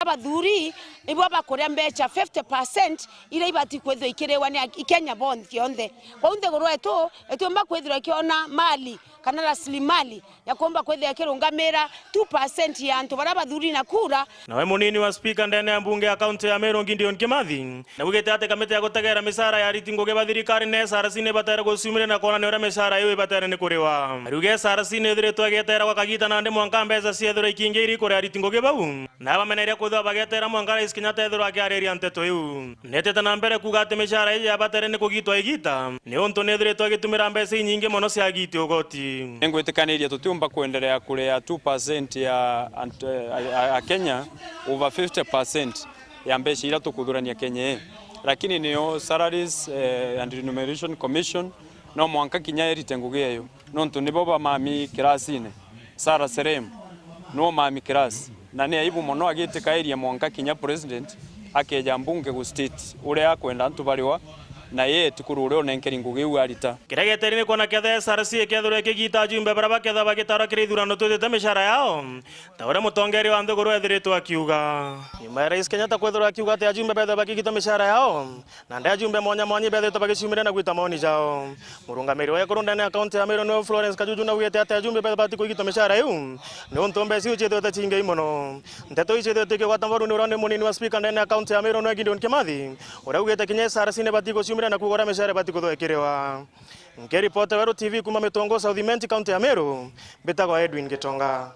abathuri ibo bakuria mbecha 50% ile ibati kwethwo ikirewa ni Kenya bond kionthe kwa unde goro etu mbakwethira kiona mali kana rasilimali ya kuomba kwethia kirungamira 2% ya antu bara bathuri na kura. Nawe munini wa speaker ndene ya mbunge ya kaunti ya Meru Gideon Kimathi na ugete ate kamete ya gutegera misara ya ritingo ge bathirikari ne sarasine batera gusumire na kona ne ora misara iwe batera ne kuriwa ruge sarasine thire twagetera kwa kagita na nde mwanka mbeza ciethura ikinge iri kuri ritingo ge bau na bameneria kuthwa bagetera mwanka iskinyata ethura akiareria nteto iu netete na mbere kuga ate misara ya batera ne kugitwa igita ne onto ne thire twagitumira mbeza nyinge mono cia giti ugoti ngwetekaniria tutiumba kuendelea kurea 2% ya Kenya over 50% ya mbeca ira tukuthurania Kenya lakini niyo Salaries and Remuneration Commission no mwanka kinya erite ngugeyo nontu nibo bamami kirasine Sara Serem no mami kiras na ni aibu mono agite kairia mwanka kinya president akeja mbunge ku state ure akwenda antu bariwa na ye tukurure onenkeri ngugiu arita kiregeterine kona kethe SRC kethure kigita jumbe baraba ketha bagitara kirithurano tutete mishara yao tawara mutongeri wa ndogoro ethiritwo akiuga nyuma rais Kenyatta kwethura akiuga ati ajumbe betha bagigita mishara yao na nda ajumbe monya bethe bagicumire na gwita maoni jao murungamiri wa ekuru ndene account ya Meru no Florence Kajuju na wiyete ati ajumbe betha bati kugita mishara yu ni ontombe si ucheto ta chinge imono nteto icheto tike kwatambaru ni urande munini wa speaker ndene account ya Meru no Gideon Kimathi ora ugete kinye SRC ne bati na kugora meshare bati kuthwekerewa ngeri pote Weru TV kuma Metongo South Imenti County ya Meru betagwa Edwin Gitonga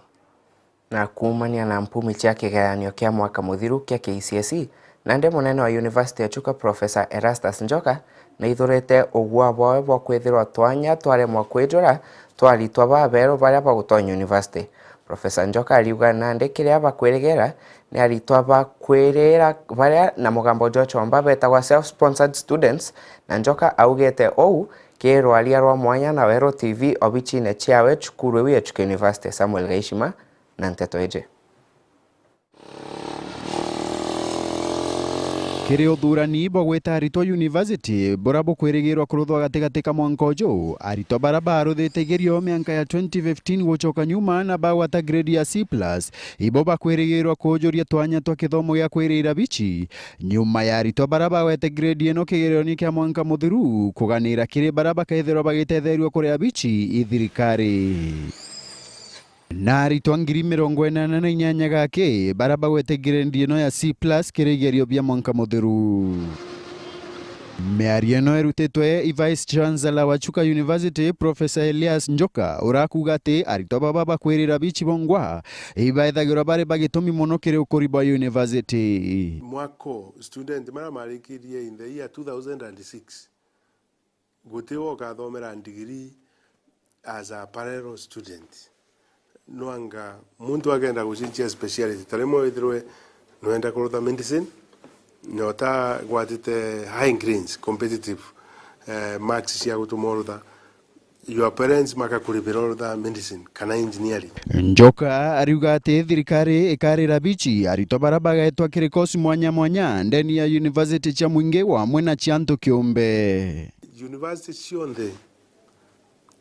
na kumania na mpumi cha kiganyo kia mwaka muthiru kia KCSE na nde munene wa University ya Chuka Professor Erastus Njoka na ithurete ogwa bwawe bwa kwithirwa twanya tware mwakwejora twalitwa babero baria bagutonya university. Professor Njoka aliuga nande kiria bakweregera ni alitwa bakwirira baria na mugambo Jochomba betagwa self-sponsored students na Njoka augete ou kero aliarwa mwanya na Weru TV obichine chiawe chukuru wi Chuka University. Samuel Gaishima na Nteto Eje. Kiri uthurani bwa gweta arito University borabo kwirigirwa kuruthwa gatigati mwanka uju arito baraba aruthite gerio mianka ya 2015 gucoka nyuma na bagwata grade ya C+ ibo bakwirigirwa kujuria twanya twa kithomo gya kwirira bichi nyuma ya arito baraba wete grade eno kigerio ni kia mwanka muthiru kuganira kiri baraba kaithirwa bagitetherio kuria bichi ithirikari na arito ngiri 48 gake baraba wete grade eno ya C+ kirigerio bia mwanka muthiru Meario no erutetwe Vice Chancellor wa Chuka University Professor Elias Njoka urakuga ati arito baba bakwirira bichi bongwa ibaithagirwa bare bagitumi muno kiri ukuriba university mwako student mara marikirie in the year 2006 gutiwo kathomera degree as a parallel student noanga muntu agenda gucinjia speciality tarimo ithirwe noenda kurutha medicine nota gwatite high grades competitive marks cia gutumorutha your parents makakuribirorutha medicine kana engineering. Njoka ariuga ati thirikari ikarira bichi arito baraba gaetwa kirikosi mwanya ndeni ya university cha mwingi wa mwena chianto kiumbe university cionthe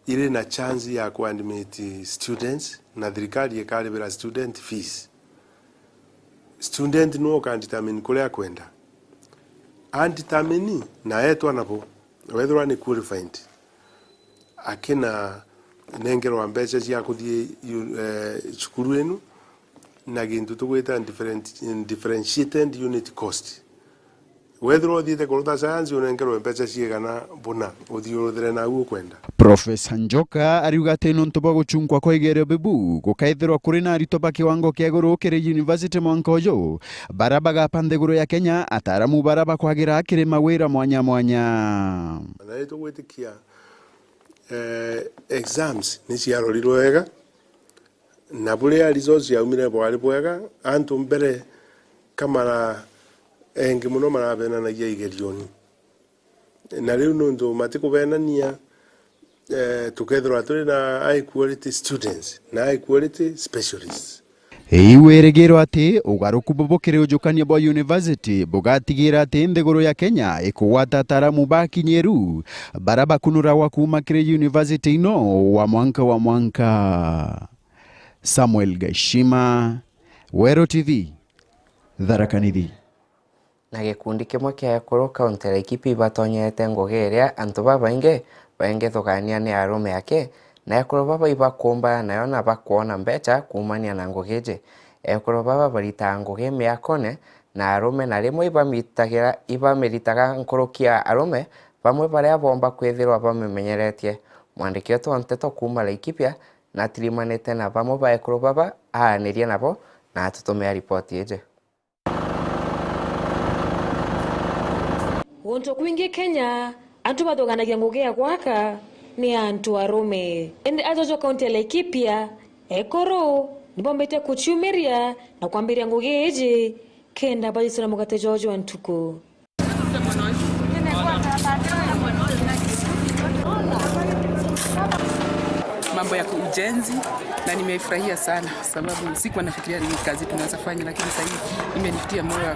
iri na chance ya kuadmit students na thirikari ikaribira student fees. Student no can determine kule kwenda andetermine na etwa nabo whether ni qualified akina nengero wa mbeca cia kuthie cukuru enu na gintu tugwita differentiated unit cost whether othite kuruta science unengero mbeca ciigana buna uthiuruthire na uo kwenda. Professor Njoka ariuga ati nontu bwa guchunkwa kwa igerio bibu gukaithirwa kuri na arito ba kiwango kia iguru kiri university mwanka uju baraba gapandeguru ya Kenya ataramu baraba kwagira kiri mawira mwanya na ito gwitikia exams ni ciarorirwo wega na buria results yaumire bwari bwega antu mbere kamara engi muno marabenanagia igerioni na riu nundu matikubenania tukethirwa turi na high quality students na high quality specialists. Iwerigirwo ati ugaruku bubukire ujukania bwa university bugatigira ati nthiguru ya Kenya ikugwata ataramu bakinyeru baraba kunura wa kuma kire university ino wa mwanka. Samuel Gaishima, Weru TV, Tharaka Nithi. Na gikundi kimwe kia ekuru kaunti ya Laikipia batonyete ngugi iria antu babaingi baingithugania ni arume ake na ekuru baba ibakumba nayo na bakuona mbeca kumania na ngugi iji. Ekuru baba baritaga ngugi miakone na arume na rimwe ibamiritaga nkurukia arume bamwe baria bomba kwithirwa bamimenyeretie. Mwandiki wetu wa Nteto kuma Laikipia na tirimanite na bamwe ba ekuru baba ahanirie nabo na atutumia ripoti iji. Gonto kwingi Kenya antu bathoganagia ngugi ya gwaka ni antu arume. Ende ajojo kaunti ya Laikipia ekoro nibombete kuchumiria na kwambiria ngugi iji kenda balisona mugate George wa Ntuku. Mambo ya ujenzi na nimefurahia sana sababu sikuwa nafikiria ni kazi tunaweza fanya, lakini sasa hivi imenifikia moyo wa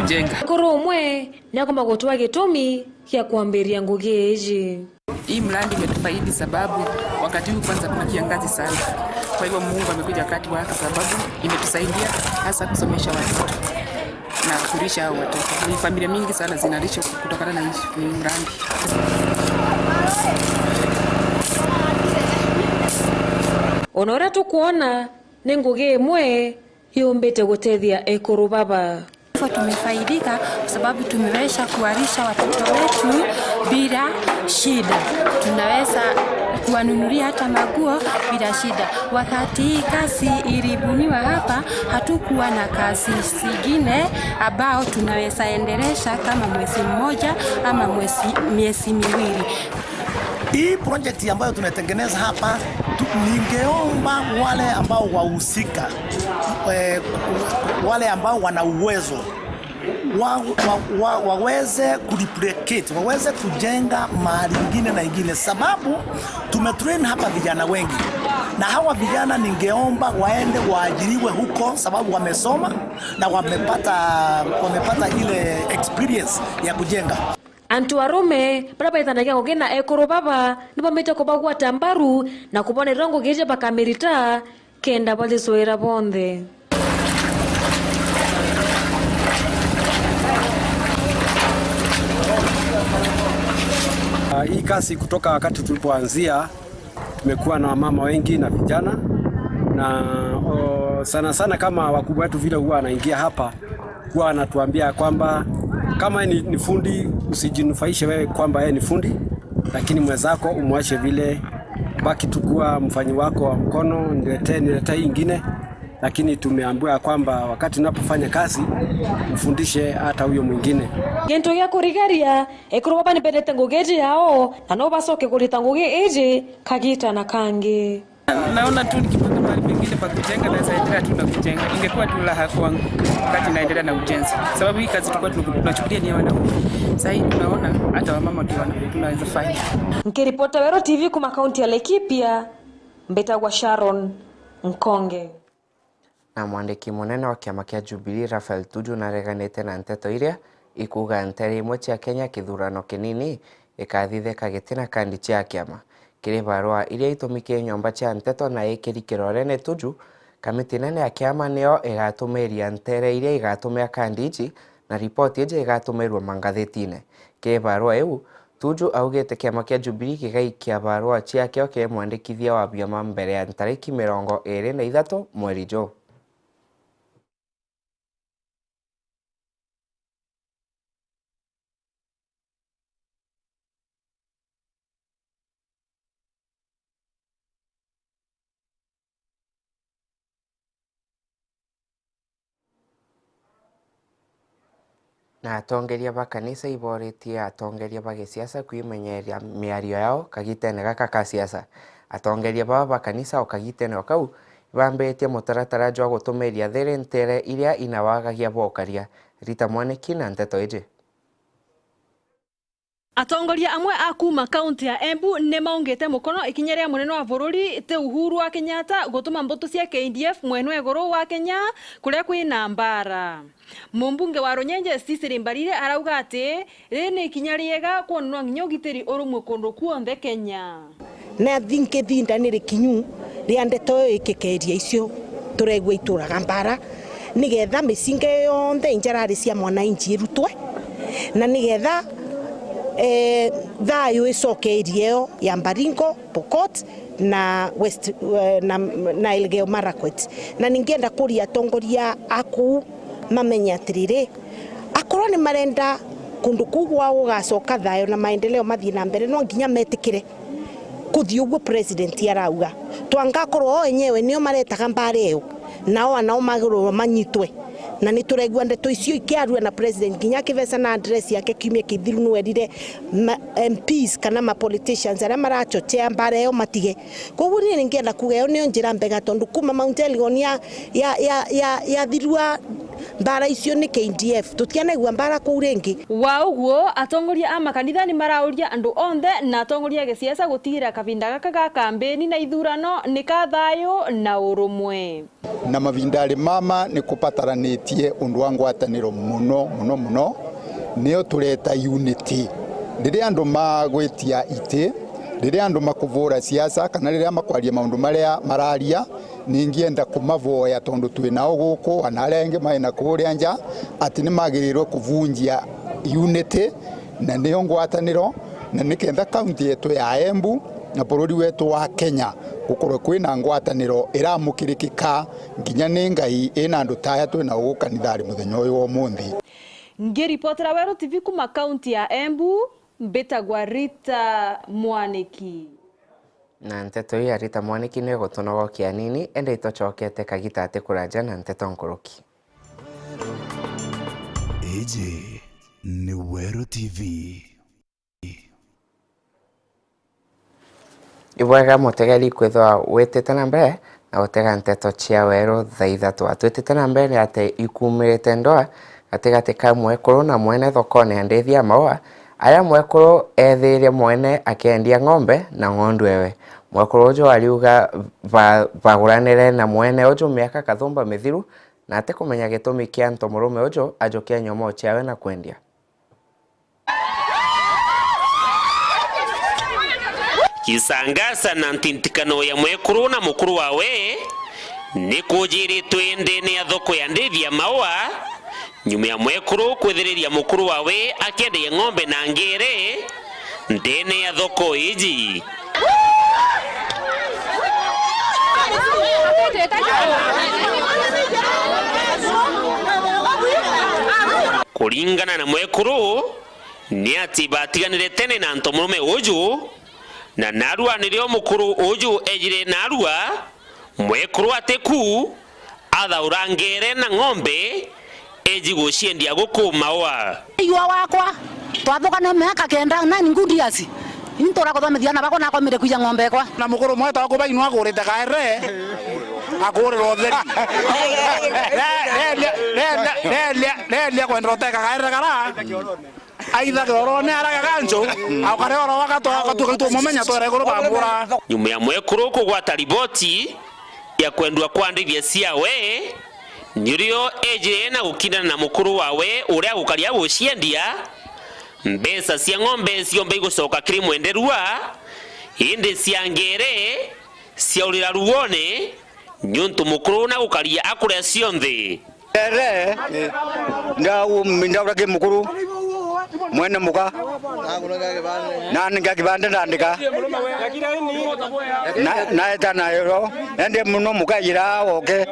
kujenga. Koro mwe na kama gotoa gitomi ya kuambiria ngugi iji. Hii mradi imetufaidi sababu wakati huu kwanza kuna kiangazi sana. Kwa hivyo Mungu amekuja wakati wake sababu imetusaidia hasa kusomesha watoto na kulisha hao watoto. Ni familia mingi sana zinalishwa kutokana na hii mradi. Onora tukuona ni ngugi imwe yombete gutethia ekuru baba. Tumefaidika kwa sababu tumeweza kuwalisha watoto wetu bila shida. Tunaweza kuwanunulia hata maguo bila shida. Wakati hii kazi ilibuniwa hapa, hatukuwa na kazi zingine ambao tunaweza endelesha kama mwezi mmoja ama miezi miwili. Hii project ambayo tunatengeneza hapa, ningeomba wale ambao wahusika, wale ambao wana uwezo waweze kureplicate, waweze kujenga mahali ingine na ingine, sababu tumetrain hapa vijana wengi, na hawa vijana ningeomba waende waajiriwe huko sababu wamesoma na wamepata ile experience ya kujenga. Antu arume baraba ithanagia ngugi na ekuru baba nibomete kubagwa tambaru na kubonera ngugi ije bakamirita kenda balisoera bonthe. Hii kazi kutoka wakati tulipoanzia tumekuwa na mama wengi na vijana na sana sana kama wakubwa wetu vile huwa anaingia hapa huwa anatuambia kwamba kama ni fundi usijinufaishe wewe kwamba yeye ni fundi, lakini mwenzako umwache vile, baki tukua mfanyi wako wa mkono, niletee ingine. Lakini tumeambiwa kwamba wakati unapofanya kazi mfundishe hata huyo mwingine. Gento ya kurigaria ekuru baba nipendete ngugi yao na no basoke kulita ngugi iji kagita na kangi. Naona tu nikipata mahali pengine pa kujenga na zaendelea tu na kujenga. Ingekuwa tu raha kwangu wakati naendelea na ujenzi. Sababu hii kazi tulikuwa tunachukulia ni wanaume. Sasa hivi tunaona hata wamama tu tunaweza fanya. Nikiripota Wero TV kuma kaunti ya Laikipia, Mbetagwa Sharon Nkonge. Na mwandiki munene wa kiama kia Jubilee Raphael Tuju nareganite na nteto iria ikuga ntere imwe cia Kenya kithurano kinini ikathitheka gitina kandi cia kiama. Kiri barua iria itumike nyomba cia nteto na ikiri kirorene Tuju, kamiti nene ya kiama nio igatumiria ntere iria igatumia kandi ici na ripoti ije igatumirwo mangathitine. Kiri barua iu Tuju augite kiama kia Jubilee gigaikia barua ciakio ki mwandikithia wa biama mbere ya tariki 23 mweri Jo. Na atongeria ba kanisa iboretie atongeria ba gisiasa kwimenyeria miario yao kagitene gaka ka siasa. Atongeria ba kanisa o kagitene okau bambetie mutaratara jwa gutumiria there ntere iria inawagagia bokaria. Rita Mwaniki na nteto ije. Atongoria amwe akuma kaunti ya Embu ne maungete mukono ikinyeria munene wa bururi te Uhuru wa Kenyatta gutuma mbutu cia KDF mwenwe goro wa Kenya kuria kwina mbara. Mumbunge wa Runyenje Cecily Mbarire arauga ati rene ikinyariega kuonwa nginyogitiri urumwe kundu kuonthe Kenya. Na thinke thinda ni rikinyu ria ndeto ikikeria icio turegwa ituraga mbara nigetha misinge yonthe injarari cia mwananchi irutwe na nigetha thayo icokerio ya Baringo, Pokot na West na Elgeyo Marakwet. Na ningienda kuria atongoria aku mamenya atiriri akorwo ni marenda kundu kugwa gugacoka thayo na maendeleo mathie na mbere no nginya metikire kuthii uguo president arauga twangakorwo enyewe nio maretaga mbare yo nao anao maguru manyitwe na nituregua ndeto icio ikiarua na president nginya kivesa na address yake kiumia kithiru no erire MPs kana ma politicians ara marachochea mbare yo matige koguo ni ningienda kuga yo nio njira mbega tondu kuma Mount Elgon ya thirua mbara icio ni KDF tutianegua mbara ku ringi wa uguo atongoria a makanitha ni marauria andu onthe na atongoria gisiasa gutigira kavinda gaka ga kampeni na ithurano ni ka thayo na urumwe na mavindari mama ni kupataranĩtie undu wa ngwatanĩro muno nio tureta unity riria andu magwitia ite riria andu makuvura siasa kana riria makwaria maundu maria mararia ningienda kumavoya tondu twinao guku anarenge maina kuria nja ati ni magirirwo kuvunjia unity na nio ngwatanĩro na nikenda kaunti yetu ya Embu na bururi wetu wa Kenya gukorwo kwina ngwatanĩro iramukirikika nginya ni ngai ina andu taya twina gukanithari muthenya uyu wa muthi. Ngiripotera Weru TV kuma kaunti ya Embu mbetagwa Rita Mwaniki. Na nteto ya Rita Mwaniki ni gutunogokia nini ende itocokete kagitate kuranja na nteto nkoroki. Eje ni Weru TV. Ibwega mutegeri kwithwa wetete na mbere na gutega nteto cia Weru thaa ithatu atwetete na mbere ate ikumirite ndoa gatigati ka Mwekuru na mwene thokone andithia maua aya Mwekuru ethiire mwene akiendia ng'ombe na ng'ondu ewe Mwekuru ujo aliuga baguranire na mwene ujo miaka kathumba mithiru na ate kumenya gitumi kia ntomurume ujo ajokia nyomo ciawe na kwendia. Kisangasa na ntintikano ya Mwekuru na mukuru wawe ni kujiritwe ndene ya thoko ya ndithia maua nyuma ya Mwekuru kwithiriria mukuru wawe akiendia ng'ombe na ngere ndene ya thoko iji. Kuringana na Mwekuru ni ati batiganire tene na ntomurume uju na narua nirio mukuru uju ejire narua Mwekuru ateku athaura ngere na ng'ombe eji guciendia guku maua iwa wakwa twathukana miaka kenda na ningundiasi intora kuthomithia na bako na komire kuja ng'ombe kwa na mukuru mweta wako bainu agurite kaere agure rotheri le kwendro teka kaere kara aidha gorone araga ganjo au kare oro wakatu momenya twere guru bambura nyuma ya Mwekuru kugwata riboti ya kwendwa kwandithia ciawe nyurio ejire na gukindana na mukuru wawe uria gukaria guciendia mbesa cia ng'ombe ciombe igucoka kiri mwenderua indi cia ngere ciaurira ruone nyuntu mukuru na gukaria akuria cionthe ere ndaura ke mukuru mwene muka na ninga kibande ndandika na etana yoro ende muno muka ira oke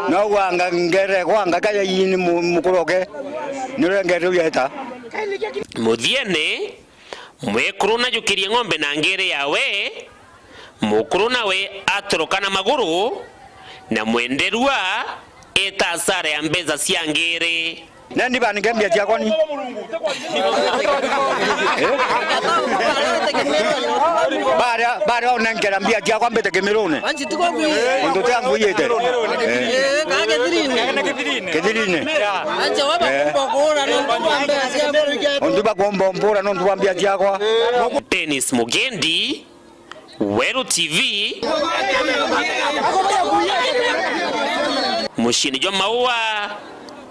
no wanga ngere kwanga kaya yini mukuroke nire ngere yeta muthiene Mwekuru na jukirie ng'ombe na ngere yawe mukuru nawe atoroka na maguru na mwenderua eta sare ya mbeza cia ngere nani banike mbia cia kwani bara onankera mbia cia kwa mbete kemirone ndo tangu yete kedirine anje waba kumbogora ndo bagomba mbora ndo mbia cia kwa Dennis Mugendi Weru TV mushini jwa maua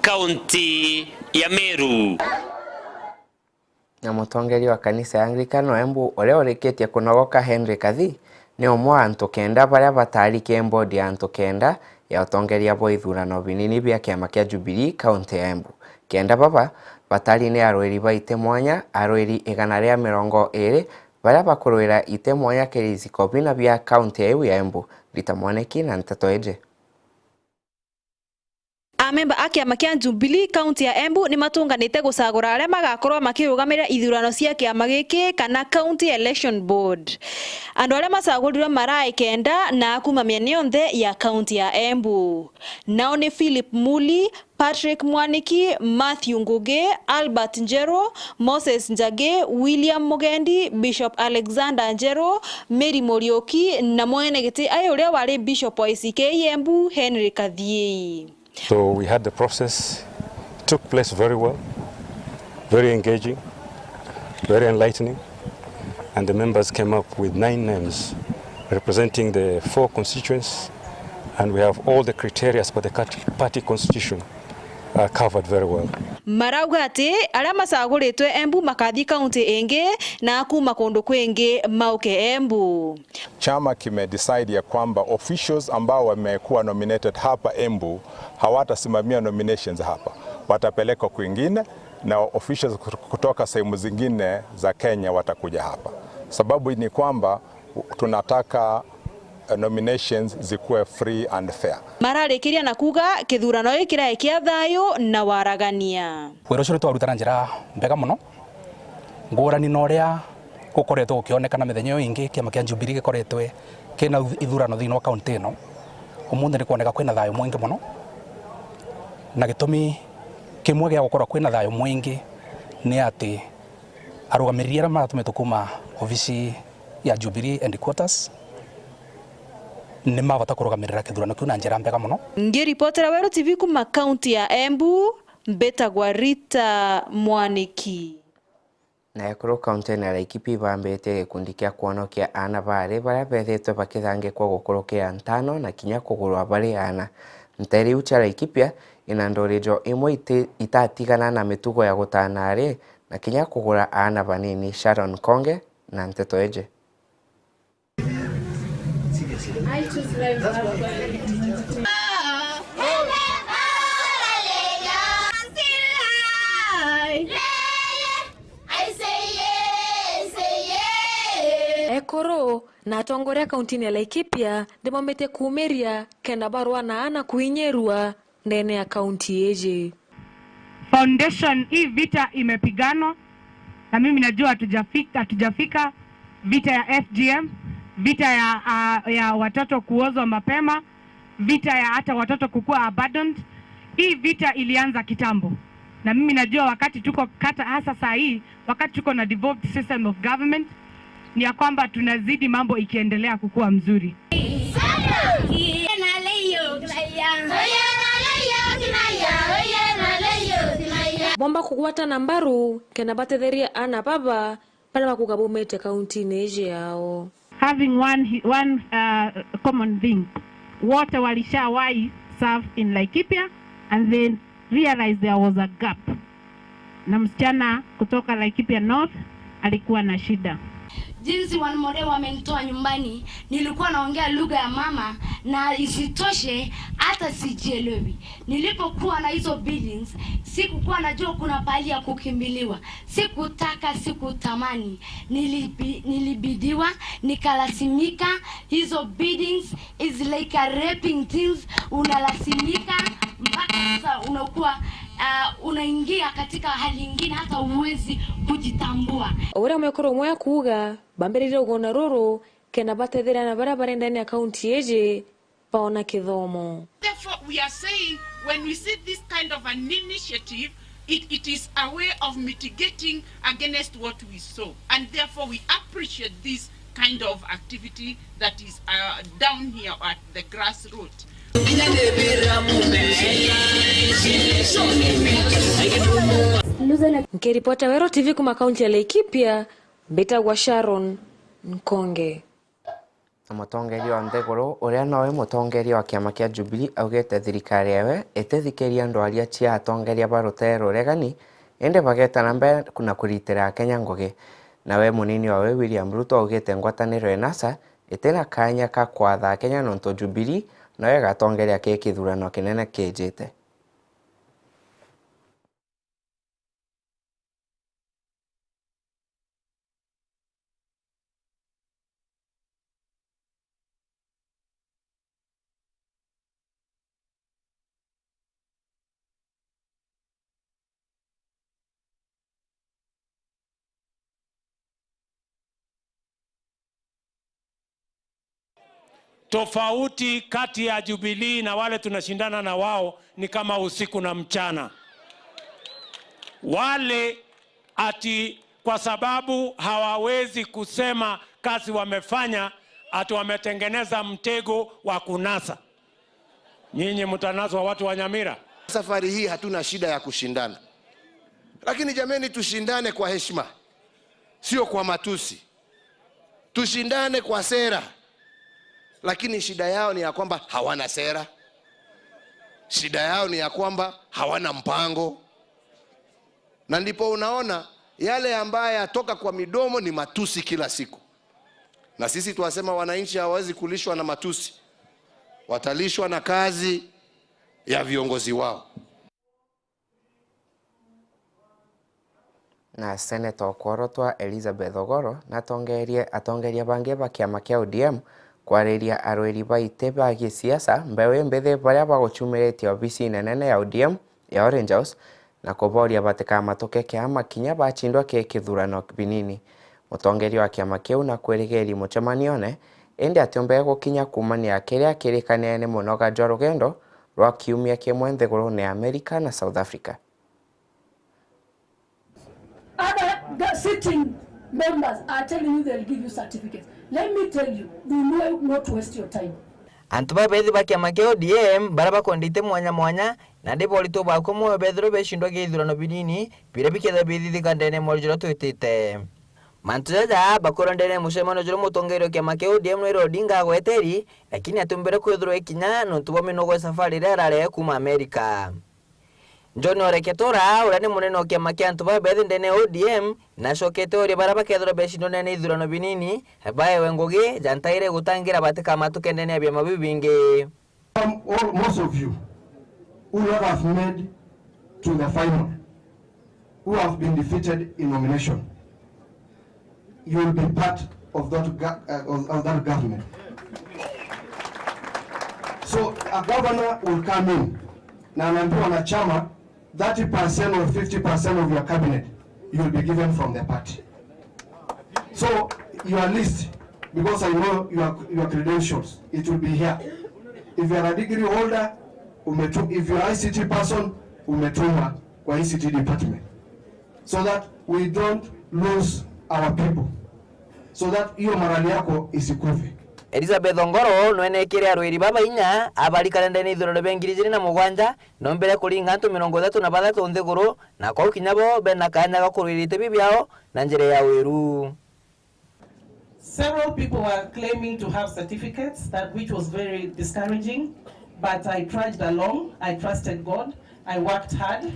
kaunti ya Meru. Na mutongeri wa kanisa ya Anglikano Embu uria urikitie kunogoka Henry Kathi ni umwe antu kenda baria batarike mbodi ya antu kenda ya utongeria bwa ithurano binini bia kiama kia Jubilee kaunti ya Embu. Kenda baba batari ni arweri ba ite mwanya arweri 120 baria bakurwira ite mwanya kirisi kopina bia kaunti ya Embu. Rita Mwaniki na Nteto Eje. Amemba a kiama kia Jubilee kaunti ya Embu ni matunganite gucagura aria magakorwo makirugamira ithurano cia kiama giki kana county election board. Andu aria macagurirwo marai kenda na kuma mieni yonthe ya kaunti ya Embu. Nao ni Philip Muli, Patrick Mwaniki, Matthew Nguge, Albert Njero, Moses Njage, William Mugendi, Bishop Alexander Njero, Mary Morioki na mwene giti ayo uria wari Bishop wa ICK Embu Henry Kathie. So we had the process, it took place very well, very engaging, very enlightening, and the members came up with 9 names representing the 4 constituents, and we have all the criteria for the party constitution covered very well. Marauga ati aria macaguritwe Embu makathi kaunti ingi na kuma kundu kwingi mauke Embu. Chama kimedecide ya kwamba officials ambao wamekuwa nominated hapa Embu hawatasimamia nominations hapa, watapelekwa kwingine na officials kutoka sehemu zingine za Kenya watakuja hapa. Sababu ni kwamba tunataka nominations zikuwe free and fair. Mararikiria na kuga kithurano ikira kia thayo na waragania. Wero cyo twarutana njira mbega muno. Ngurani noria gukoretwo gukionekana mithenyo ingi kiama kia Jubilee gikoretwe kina ithurano thini wa kaunti ino. Umunthe ni kuoneka kwina thayo mwingi muno. Na gitumi kimwe gia gukorwa kwina thayo mwingi ni ati arugamiriria aria maratumetwo kuma ofisi ya Jubilee headquarters ni mavata kurugamirira kithurano kiu na njira mbega muno. Ngiripotera Wero TV kuma kaunti ya Embu, Mbetagwa Rita Mwaniki. Na ekuru kaunti na Laikipia bambete gikundi kia kuonokia ana bari baria bethetwe bakithangikwo gukurukia ntano na kinya kugurwa bari ana. Nteri ucha Laikipia ina ndorijo imwe itatigana na mitugo ya gutanari na kinya kugura ana banini. Sharon Konge na Nteto Eje. Ekoro na atongoria kaunti ya Laikipia ndimomete kuumiria kenda barua na ana kuinyerua ndene ya kaunti Eje. Foundation hii vita imepiganwa na mimi najua hatujafika vita ya FGM, vita ya watoto kuozwa mapema, vita ya hata watoto kukua abandoned. Hii vita ilianza kitambo. Na mimi najua wakati tuko kata hasa saa hii, wakati tuko na devolved system of government, ni ya kwamba tunazidi mambo ikiendelea kukua mzuri. Bomba kugwata nambaru kena batetheria ana baba pale bakugabomete kaunti Eje yao. Having one common thing. Wote walishawahi serve in Laikipia and then realized there was a gap. Na msichana kutoka Laikipia North alikuwa na shida. Jinsi wanamore wamenitoa nyumbani, nilikuwa naongea lugha ya mama na isitoshe hata sijielewi. Nilipokuwa na hizo buildings, sikukuwa najua kuna pahali ya kukimbiliwa. Sikutamani. Nilibidiwa, nikalasimika. Hizo buildings is like a raping things, unalasimika mpaka sasa unakuwa unaingia katika hali nyingine hata uwezi kujitambua. Ora mwekoro mwa kuuga bambirire ugona ruru kena batethera na barabara ndani ya kaunti Eje paona kithomo. Therefore we are saying when we see this kind of an initiative, it is a way of mitigating against what we saw, and therefore we appreciate this kind of activity that is down here at the grassroots. Nikiripota Wero TV kuma kaunti ya Laikipia, Mbetagwa Sharon Nkonge. Mutongeria wa Ntheguru uria nowe mutongeria wa kiama kia Jubilee augete thirikari yawe itithikiria ndwaria cia atongeria barute ruregani ende bagetana mbere kuna kuritira Kenya ngugi. Nawe munini wawe William Ruto augete ngwataniro enasa itena kanya ka kwatha Kenya nonto Jubilee na ĩgatongeria gĩthurano kĩnene kĩnjĩte. Tofauti kati ya Jubilee na wale tunashindana na wao ni kama usiku na mchana. Wale ati kwa sababu hawawezi kusema kazi wamefanya, ati wametengeneza mtego wa kunasa. Nyinyi mtanaswa watu wa Nyamira. Safari hii hatuna shida ya kushindana. Lakini jameni, tushindane kwa heshima, sio kwa matusi. Tushindane kwa sera. Lakini shida yao ni ya kwamba hawana sera. Shida yao ni ya kwamba hawana mpango. Na ndipo unaona yale ambaye yatoka kwa midomo ni matusi kila siku. Na sisi tuwasema wananchi hawawezi kulishwa na matusi. Watalishwa na kazi ya viongozi wao. Na Senator Okworotwa Elizabeth Ogoro na atongeria bange ba kiama kia ODM kwariria arweri ba ite ba gisiasa mbewe mbethe baria baguchumiretie obisi nene ya ODM ya Orange House na kuboria bateka matoke kiama kinya bachindwa gĩthurano binini. Mũtongoria wa kiama kiu na kwĩrĩgĩrĩria mũcemanio indi atiombe gukinya kumania kiria kĩrĩkanĩre mũno ga rũgendo rwa kiumia kĩmwe nthĩgũrũ nĩ America na South Africa. Other sitting members are telling you they'll give you certificates. Let me tell you, do not waste your time. Antu bethi ba kiama kia ODM bara bakondite mwanya na ndipo lito ba komo bethro beshindwa gĩthurano binini bire biketha bithi kandene morjoro twitite. Mantuja bakorondene mushemano joro mutongerio kiama kia ODM no Odinga gweteri lakini atumbere kwithurwo ikinya no tubominogo safari rarare kuma America. John Oreketora ura ni munene kiama kia antu bethi ndene ODM na shokete ori bara bakethro beshindo nene ithurano binini bae wengogi jantaire gutangira batika matuke ndene ya byama bibingi. Most of you who have made to the final, who have been defeated in nomination, you will be part of that government. So a governor will come in na anaambiwa na chama 30% or 50% of your cabinet you will be given from the party. So your list, because I know your credentials, it will be here. If you are a degree holder, if you are ICT person, umetuma kwa ICT department, so that we don't lose our people, so that hiyo morali yako isikufe. Elizabeth Ongoro nwene kire arweri baba inya abali kalendeni ithurano bengirije na mugwanja no mbere kuringa ntu 36 nthiguru na kwa kinyabo bena kanya gakurwirite bibyao na njere ya weru. Several people were claiming to have certificates, which was very discouraging, but I trudged along. I trusted God. I worked hard.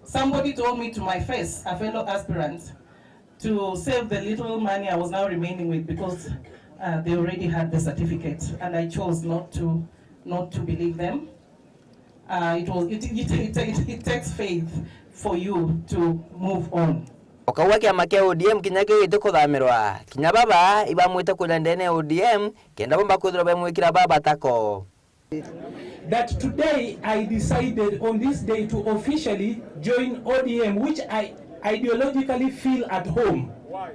Somebody told me to my face, a fellow aspirant, to save the little money I was now remaining with because they already had the certificate, and I chose not to believe them. It takes faith for you to move on. Okawa kiama kia ODM kinyake ite kuthamirwa kinya baba ibamwite kulendene ODM kenda bomba kuthro bemwikira baba tako. That today I decided on this day to officially join ODM, which I ideologically feel at home. Why?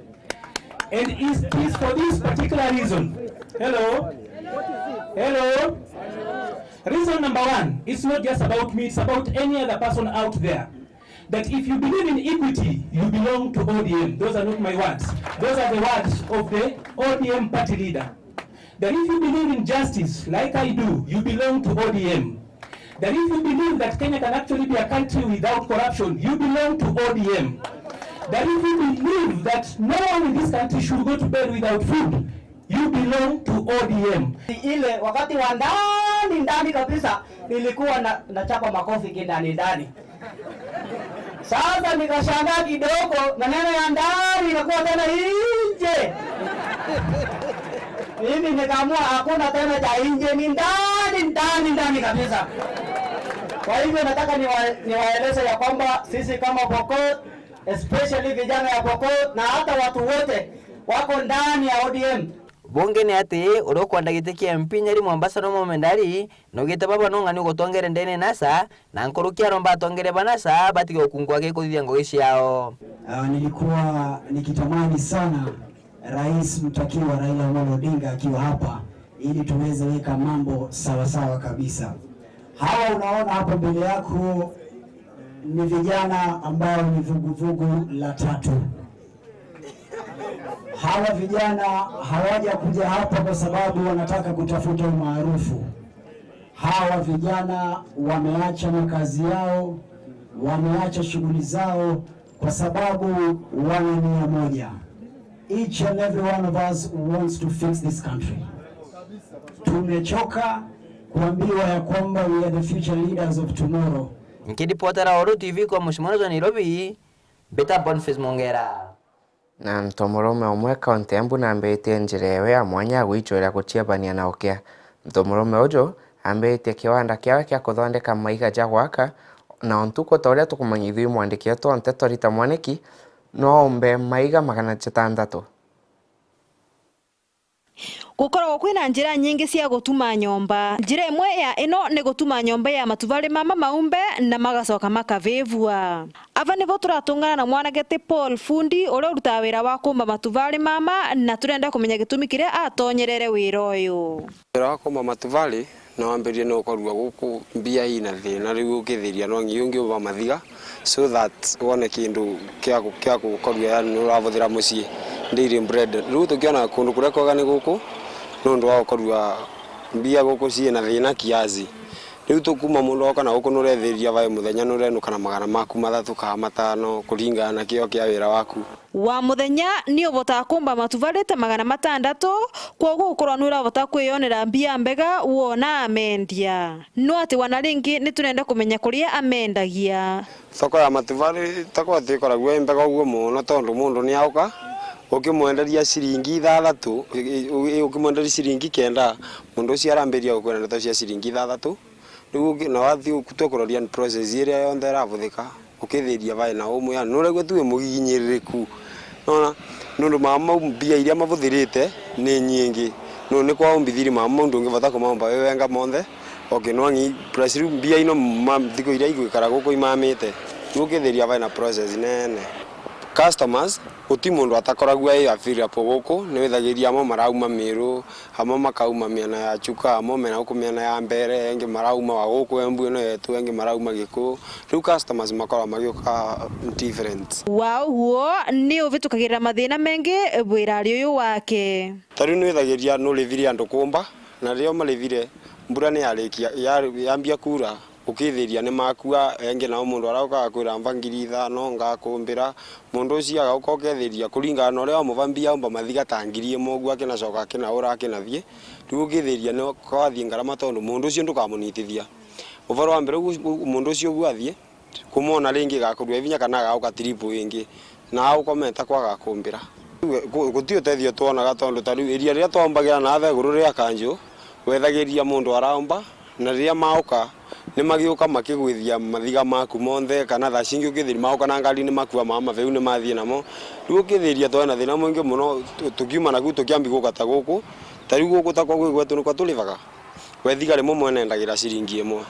And it is for this particular reason. Hello? Hello? Reason number one, it's not just about me, it's about any other person out there. That if you believe in equity, you belong to ODM. Those are not my words. Those are the words of the ODM party leader. That if you believe in justice, like I do, you belong to ODM. That if you believe that Kenya can actually be a country without corruption, you belong to ODM. That if you believe that no one in this country should go to bed without food, you belong to ODM. Ile wakati wa ndani kabisa nilikuwa nachapa makofi ndani. Sasa nikashangaa kidogo maneno ya ndani inakuwa tena nje. Mimi nikaamua hakuna tena cha nje, ni ndani ndani kabisa. Kwa hivyo nataka niwaeleze ya kwamba sisi kama Pokot, especially vijana ya Pokot na hata watu wote wako ndani ya ODM. Bunge ni ati uro kwanda gitikia MP Nyeri Mombasa no momendari no gita baba no ngani gotongere ndene nasa na nkorukia romba tongere banasa batigo kungwa ge kuthia ngogi ciao. Nilikuwa nikitamani sana Rais mtakiwa Raila Amolo Odinga akiwa hapa ili tuweze weka mambo sawa sawa kabisa. Hawa unaona hapo mbele yako ni vijana ambao ni vuguvugu la tatu. Hawa vijana hawaja kuja hapa kwa sababu wanataka kutafuta umaarufu. Hawa vijana wameacha makazi yao, wameacha shughuli zao kwa sababu wana nia moja. Each and every one of us wants to fix this country. Tumechoka kuambiwa ya kwamba we are the future leaders of tomorrow. Nikiripotera Oro TV kwa Mheshimiwa Nairobi, Beta Boniface Mongera. Na mtomurume umwe kaunti Embu nambitie njira ewe ya mwanya gwichwira guchiabania na ukia. Mtomurume ujo ambitie kiwanda kiawe kia kuthondeka maiga ja gwaka na ontuko toria tukumanyithio mwandiki wetu Nteto Rita Mwaniki no ombe maiga 600. Gukoragwo kwina njira nyingi cia gutuma nyomba. Njira imwe ya ino ni gutuma nyomba ya matuvali mama maumbe na magacoka makavivua. Ava nivo turatungana na mwanagete Paul Fundi uria urutaga wira wa kumba matuvali mama na turenda kumenya gitumi kiria atonyerere wira uyu. Wira wa kumba matuvali na wambirie no korua guku mbia ina thina riu ukithiria no ngiungi uba mathiga so that wone kindu kia gukorua yani uravuthira mucii daily bread. Riu tukiona kundu kuria kwega ni guku nundu wa gukorua mbia guku ciina thina kiazi. Riu tukuma mundu oka na guku nurethiria vai muthenya nurenuka na magana maku 3 kana 5 kuringana na kio kia wira waku. Wa muthenya ni ubota kumba matuvalite 600 kwoguo ukorwa nura ubota kwiyonera mbia mbega wona amendia. No ati wana ringi ni turenda kumenya kuria amendagia. Thoko ya matuvali takwa tikoragwo mbega uguo muno tondu mundu ni auka ukimwenderia ciringi 6 ukimwenderia ciringi 9 mundu ucio arambiria gukwena ndeto cia ciringi 6 riu na wathi ukutwekoreria process iria yonthe iravuthika ukithiria vai na umwe ya nuregwe tuwe muginyiriku nona nundu mama mbia iria mavuthirite ni nyingi no ni kwa umbithiri mama mundu ngivota kumamba wenga monthe okay no ngi pressure mbia ino thiko iria igwikara guku imamite ukithiria vai na process nene customers uti mundu atakoragwa ya fira poguku ni withagiria amo marauma miru amo makauma miana ya chuka amo mena ukumiana ya mbere engi marauma wa guku Embu ino yetu engi marauma Giku riu customers makora magioka different wow huo ni uvitukagira mathina mengi bwirari uyu wake tari ni withagiria no liviri andu kumba na rio malivire mbura ni yambia kura ukithiria ni makua engi na mundu arauka kwira mvangiri 5 ngakumbira mundu ucio agauka ukethiria kuringana na uria muvambia umba mathiga tangiri mogua kina coka kina ura kina thie riu ukithiria no kwathi ngarama tondu mundu ucio ndukamunitithia uvaro wa mbere mundu ucio gwathie kumona ringi gakurua ivinya kana gauka triple ingi na aukomenta kwaga kumbira guti utethio tuonaga tondu tariu iria ria twambagira na theguru ria kanju wethagiria mundu araumba na ria mauka ni magioka makigwithia mathiga maku monthe kana tha cingi ukithiri mauka na ngari ni makua mama veu ni mathie namo riu ukithiria twena thina mwingi muno tukiuma na gutu kiambi gukata guku tari guku takwa gwigwetu ni kwa tulivaga wethiga rimwe mwene ndagira ciringi imwe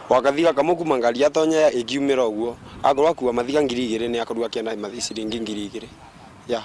wakathiga kamukuma ngari atonya ikiumira uguo akorwa kuwa mathiga 2,000 ni akorwa kienda ciringi 2,000 ya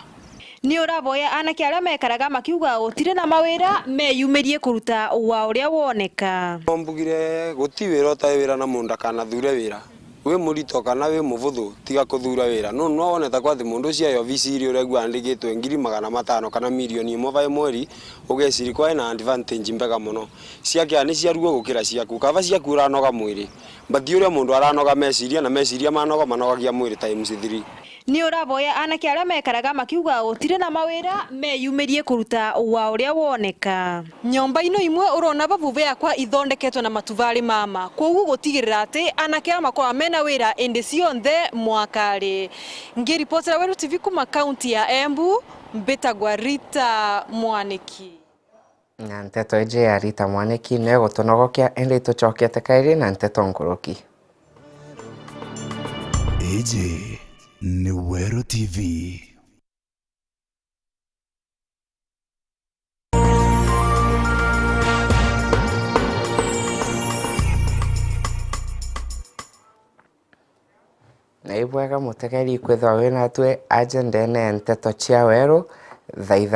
ni uravoya anake aria mekaraga makiuga gutire na mawira meyumirie kuruta wa uria woneka mbugire guti wira utawira na munda kana thure wira we murito kana we muvuthu tiga kuthura wira no no woneta kwa thi mundu cia ofisi iri uregwa andikitwe 500,000 kana milioni 1 vai mweri ugeciri kwa ina advantage mbega muno ciake ani ciaruo gukira ciaku kava ciaku uranoga mwiri mbathi uria mundu aranoga meciria na meciria manogagia mwiri times 3 ni uravoya anake aria mekaraga makiuga gutire na mawira meyumirie kuruta wa uria woneka nyomba ino imwe urona bavuve yakwa ithondeketwo na matuvali mama kwoguo gutigirira ati anake amakwa mena wira indi cionthe mwakari ngiripotera Weru TV kuma kaunti ya Embu Mbitagwa Rita Mwaniki. na nteto eje ya Rita Mwaniki ne gutonogokia ende tuchokete kairi na nteto nkoroki eje ni Wero TV. na ibwega mutegeri kwithwa wina twe agenda ene nteto cia Wero thaitha